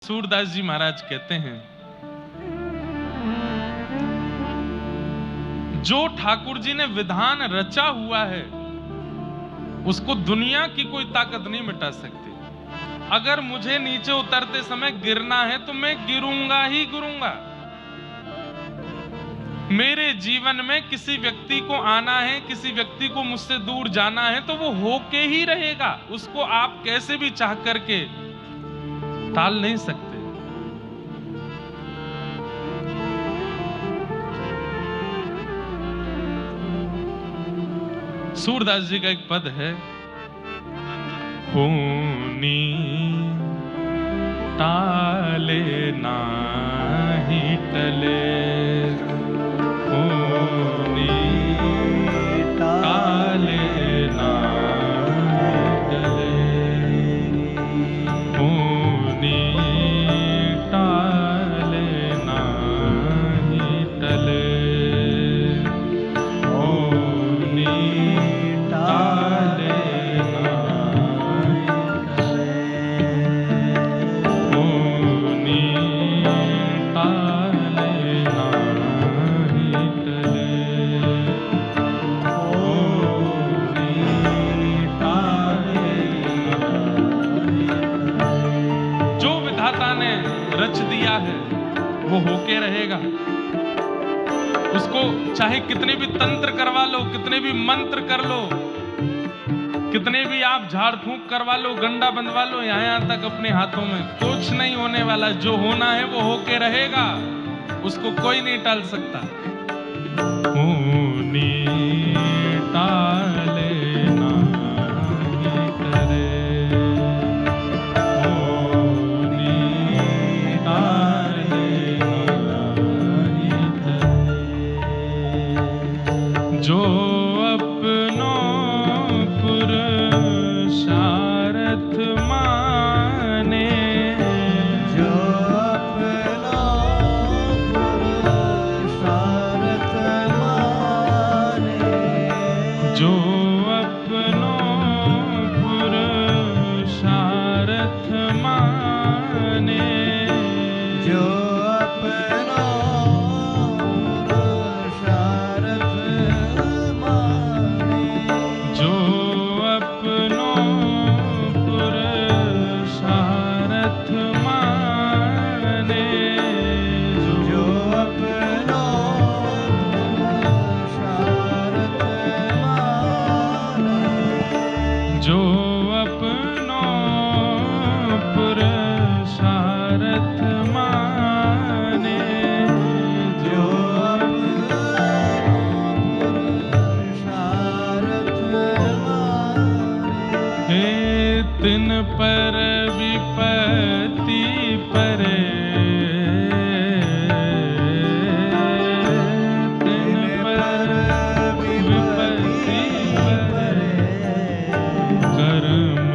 सूरदास जी महाराज कहते हैं, जो ठाकुर जी ने विधान रचा हुआ है उसको दुनिया की कोई ताकत नहीं मिटा सकती। अगर मुझे नीचे उतरते समय गिरना है तो मैं गिरूंगा ही गिरूंगा। मेरे जीवन में किसी व्यक्ति को आना है, किसी व्यक्ति को मुझसे दूर जाना है तो वो होके ही रहेगा। उसको आप कैसे भी चाह करके टाल नहीं सकते। सूरदास जी का एक पद है, होनी टाले नाही टले, होनी टाले नाही टले, होनी टाले नाही टले, होनी रच दिया है वो होके रहेगा। उसको चाहे कितने भी तंत्र करवा लो, कितने भी मंत्र कर लो, कितने भी आप झाड़ फूंक करवा लो, गंडा बंधवा लो, यहाँ तक अपने हाथों में कुछ नहीं होने वाला। जो होना है वो होके रहेगा, उसको कोई नहीं टाल सकता। होनी टाले जो अपनों पुरुषार्थ माने, जो अपनों पुरुषार्थ माने, जो अपनों पुरुषार्थ माने, जो अपनों जो अपनों पुरुषार्थ माने, जो पुरुषार्थ माने, हे तिन पर विपत्ति परे, तिन पर विपत्ति परे, कर्म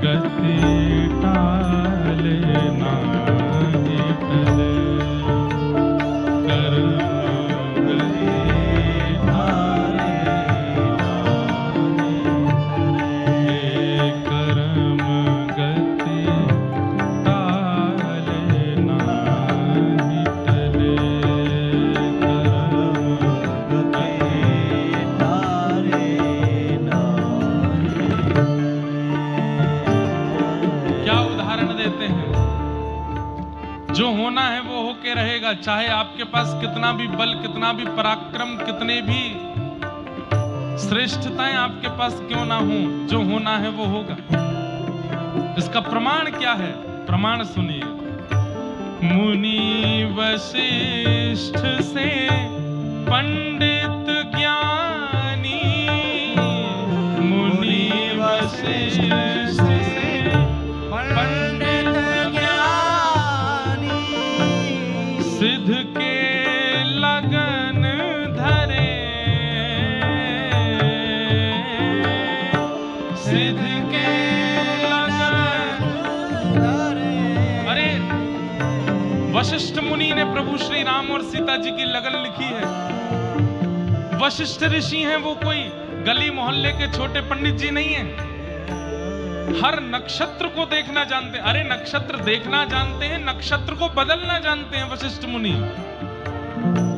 गति टाले नाही टले, कर्म गति टाले नाही, कर्म गति टाले नाही टले, कर्म गति तारे क्या उदाहरण देते हैं। जो होना है वो होके रहेगा, चाहे आपके पास कितना भी बल, कितना भी पराक्रम, कितने भी श्रेष्ठताएं आपके पास क्यों ना हो, जो होना है वो होगा। इसका प्रमाण क्या है? प्रमाण सुनिए। मुनि वशिष्ठ से पंडित ज्ञानी, मुनि वशिष्ठ से पंडित ज्ञानी, सिद्ध के लगन धरे, सिद्ध के लगन धरे। अरे वशिष्ठ मुनि ने प्रभु श्री राम और सीता जी की लगन लिखी है। वशिष्ठ ऋषि हैं, वो कोई गली मोहल्ले के छोटे पंडित जी नहीं हैं। हर नक्षत्र को देखना जानते हैं। अरे नक्षत्र देखना जानते हैं, नक्षत्र को बदलना जानते हैं वशिष्ठ मुनि।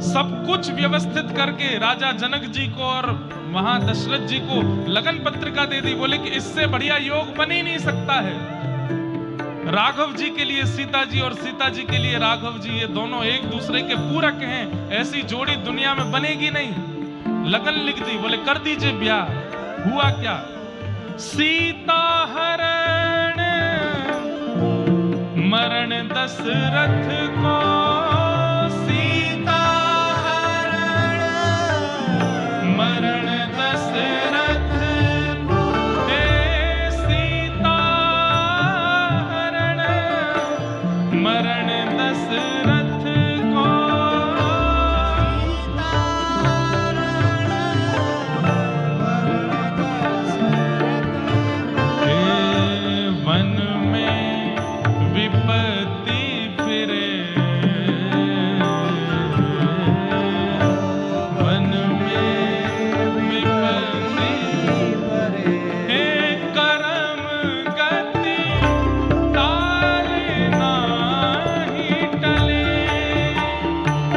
सब कुछ व्यवस्थित करके राजा जनक जी को और वहां दशरथ जी को लगन पत्रिका दे दी। बोले कि इससे बढ़िया योग बन ही नहीं सकता है। राघव जी के लिए सीता जी और सीता जी के लिए राघव जी, ये दोनों एक दूसरे के पूरक हैं। ऐसी जोड़ी दुनिया में बनेगी नहीं। लगन लिख दी, बोले कर दीजिए ब्याह। हुआ क्या? सीता हरण मरण दशरथ को, सीता हरण मरण दशरथ को, हे सीता हरण मरण दशरथ को, हे वन में विपत्ति फिरे, वन में विपत्ति हे करम गति ताले नाही टले,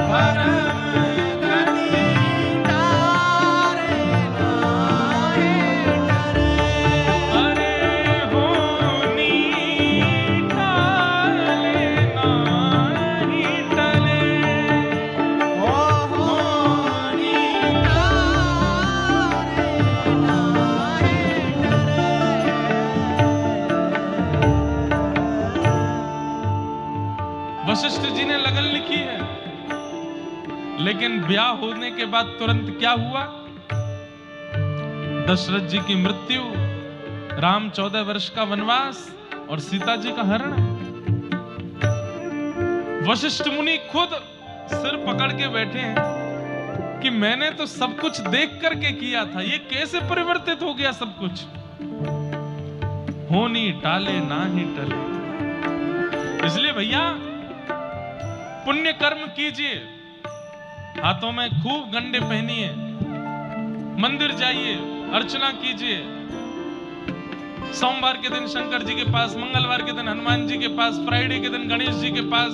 परम गति तारे नाहि डरे। अरे होनी टाले नाही टले, होनी तारे नाहि डरे। वशिष्ठ जी ने लगन लिखी है, लेकिन ब्याह होने के बाद तुरंत क्या हुआ? दशरथ जी की मृत्यु, राम 14 वर्ष का वनवास और सीता जी का हरण। वशिष्ठ मुनि खुद सिर पकड़ के बैठे हैं कि मैंने तो सब कुछ देख करके किया था, ये कैसे परिवर्तित हो गया सब कुछ? होनी टाले नाही टले। इसलिए भैया पुण्य कर्म कीजिए, हाथों में खूब गंडे पहनिए, मंदिर जाइए, अर्चना कीजिए। सोमवार के दिन शंकर जी के पास, मंगलवार के दिन हनुमान जी के पास, फ्राइडे के दिन गणेश जी के पास,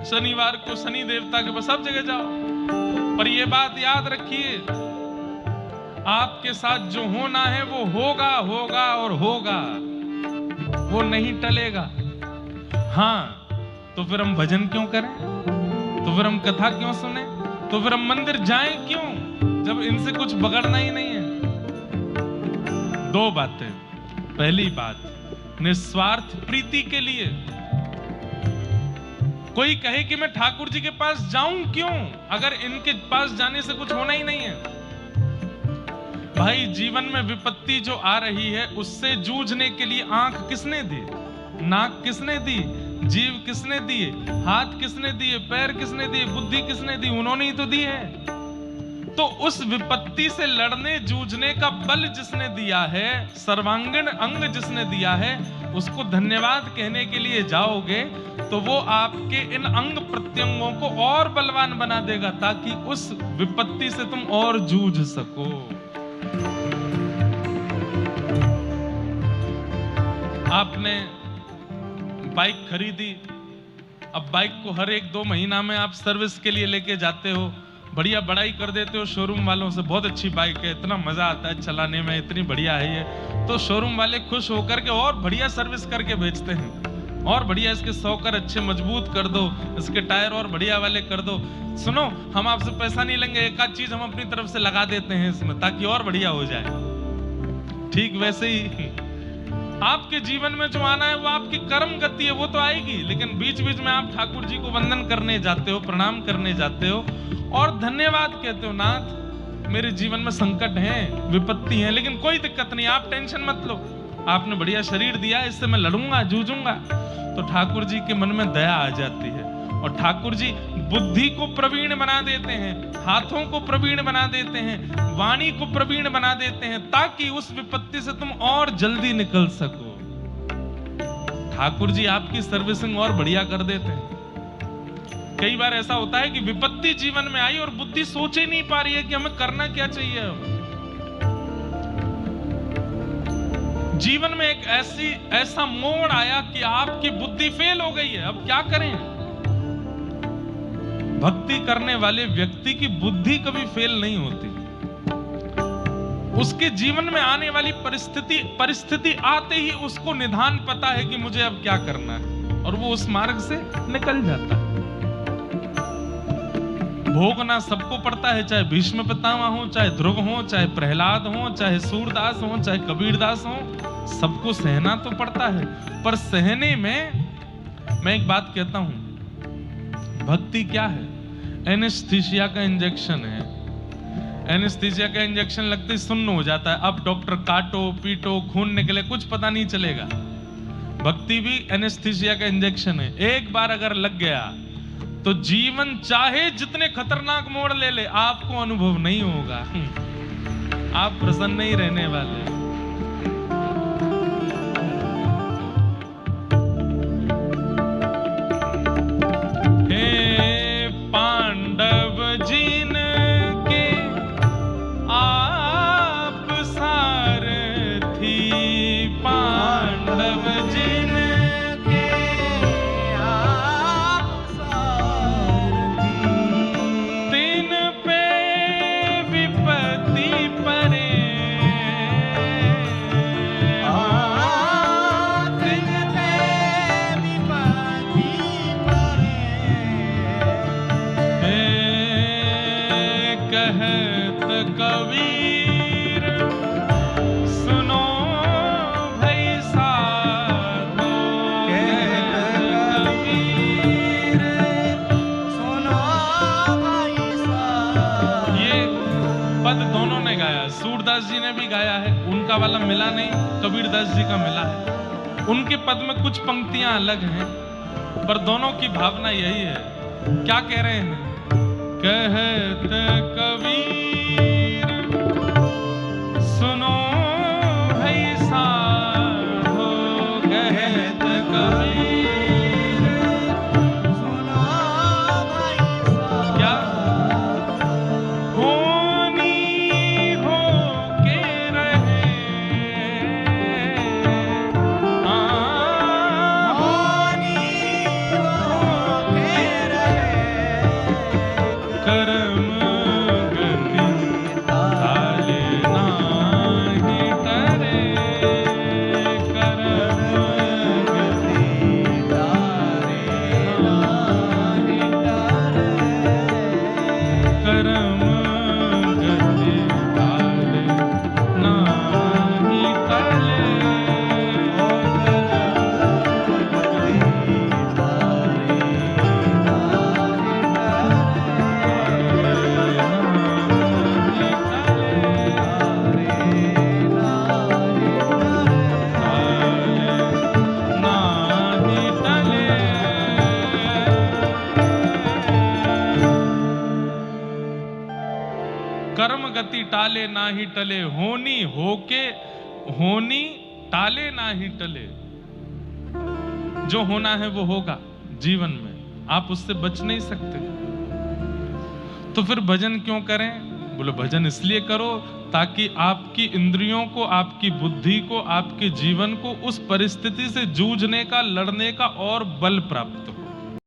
शनिवार को शनि देवता के पास, सब जगह जाओ। पर ये बात याद रखिए, आपके साथ जो होना है वो होगा, होगा और होगा, वो नहीं टलेगा। हाँ, तो फिर हम भजन क्यों करें? तो फिर हम कथा क्यों सुने? तो फिर हम मंदिर जाएं क्यों, जब इनसे कुछ बगड़ना ही नहीं है? दो बातें। पहली बात, निस्वार्थ प्रीति के लिए। कोई कहे कि मैं ठाकुर जी के पास जाऊं क्यों, अगर इनके पास जाने से कुछ होना ही नहीं है। भाई जीवन में विपत्ति जो आ रही है, उससे जूझने के लिए आंख किसने दी? नाक किसने दी? जीव किसने दिए? हाथ किसने दिए? पैर किसने दिए? बुद्धि किसने दी? उन्होंने ही तो दी है। तो उस विपत्ति से लड़ने जूझने का बल जिसने दिया है, सर्वांगीण अंग जिसने दिया है, उसको धन्यवाद कहने के लिए जाओगे तो वो आपके इन अंग प्रत्यंगों को और बलवान बना देगा, ताकि उस विपत्ति से तुम और जूझ सको। आपने बाइक खरीदी, अब बाइक को हर 1-2 महीना में आप सर्विस के लिए लेके जाते हो, बढ़िया बड़ाई कर देते हो शोरूम वालों से, बहुत अच्छी बाइक है, इतना मजा आता है चलाने में, इतनी बढ़िया है ये। तो शोरूम वाले खुश होकर के और बढ़िया सर्विस करके भेजते हैं, और बढ़िया इसके सॉकर अच्छे मजबूत कर दो, इसके टायर और बढ़िया वाले कर दो। सुनो, हम आपसे पैसा नहीं लेंगे, एक आध चीज हम अपनी तरफ से लगा देते हैं इसमें, ताकि और बढ़िया हो जाए। ठीक वैसे ही आपके जीवन में जो आना है वो आपकी कर्म गति है, वो तो आएगी, लेकिन बीच बीच में आप ठाकुर जी को वंदन करने जाते हो, प्रणाम करने जाते हो और धन्यवाद कहते हो, नाथ मेरे जीवन में संकट है, विपत्ति है, लेकिन कोई दिक्कत नहीं, आप टेंशन मत लो, आपने बढ़िया शरीर दिया, इससे मैं लड़ूंगा, जूझूंगा। तो ठाकुर जी के मन में दया आ जाती है, और ठाकुर जी बुद्धि को प्रवीण बना देते हैं, हाथों को प्रवीण बना देते हैं, वाणी को प्रवीण बना देते हैं, ताकि उस विपत्ति से तुम और जल्दी निकल सको। ठाकुर जी आपकी सर्विसिंग और बढ़िया कर देते हैं। कई बार ऐसा होता है कि विपत्ति जीवन में आई और बुद्धि सोच ही नहीं पा रही है कि हमें करना क्या चाहिए। जीवन में एक ऐसा मोड़ आया कि आपकी बुद्धि फेल हो गई है, अब क्या करें? भक्ति करने वाले व्यक्ति की बुद्धि कभी फेल नहीं होती। उसके जीवन में आने वाली परिस्थिति आते ही उसको निदान पता है कि मुझे अब क्या करना है, और वो उस मार्ग से निकल जाता है। भोगना सबको पड़ता है, चाहे भीष्म पितामह हो, चाहे ध्रुव हो, चाहे प्रहलाद हो, चाहे सूरदास हो, चाहे कबीरदास हो, सबको सहना तो पड़ता है। पर सहने में मैं एक बात कहता हूं, भक्ति क्या है? एनेस्थीसिया का इंजेक्शन है। एनेस्थीसिया का इंजेक्शन लगते ही सुन्न हो जाता है। अब डॉक्टर काटो पीटो खून निकले कुछ पता नहीं चलेगा। भक्ति भी एनेस्थीसिया का इंजेक्शन है। एक बार अगर लग गया तो जीवन चाहे जितने खतरनाक मोड़ ले ले, आपको अनुभव नहीं होगा। आप प्रसन्न नहीं रहने वाले। हे पांडव जिन के आप सारथी, पांडव जिन कबीर सुनो भाई साधो, कबीर सुनो भाई साधो। ये पद दोनों ने गाया, सूरदास जी ने भी गाया है, उनका वाला मिला नहीं, कबीरदास जी का मिला है। उनके पद में कुछ पंक्तियां अलग हैं, पर दोनों की भावना यही है। क्या कह रहे हैं? कहत कबीर सुनो भाई साधो, कहत कबीर सुनो भाई साधो। क्या होनी हो के रहे, होनी हो के रहे, कर्म कर्म गति टाले ना ही टले, होनी होके होनी टाले ना ही टले। जो होना है वो होगा जीवन में, आप उससे बच नहीं सकते। तो फिर भजन क्यों करें? बोले भजन इसलिए करो ताकि आपकी इंद्रियों को, आपकी बुद्धि को, आपके जीवन को उस परिस्थिति से जूझने का, लड़ने का और बल प्राप्त हो।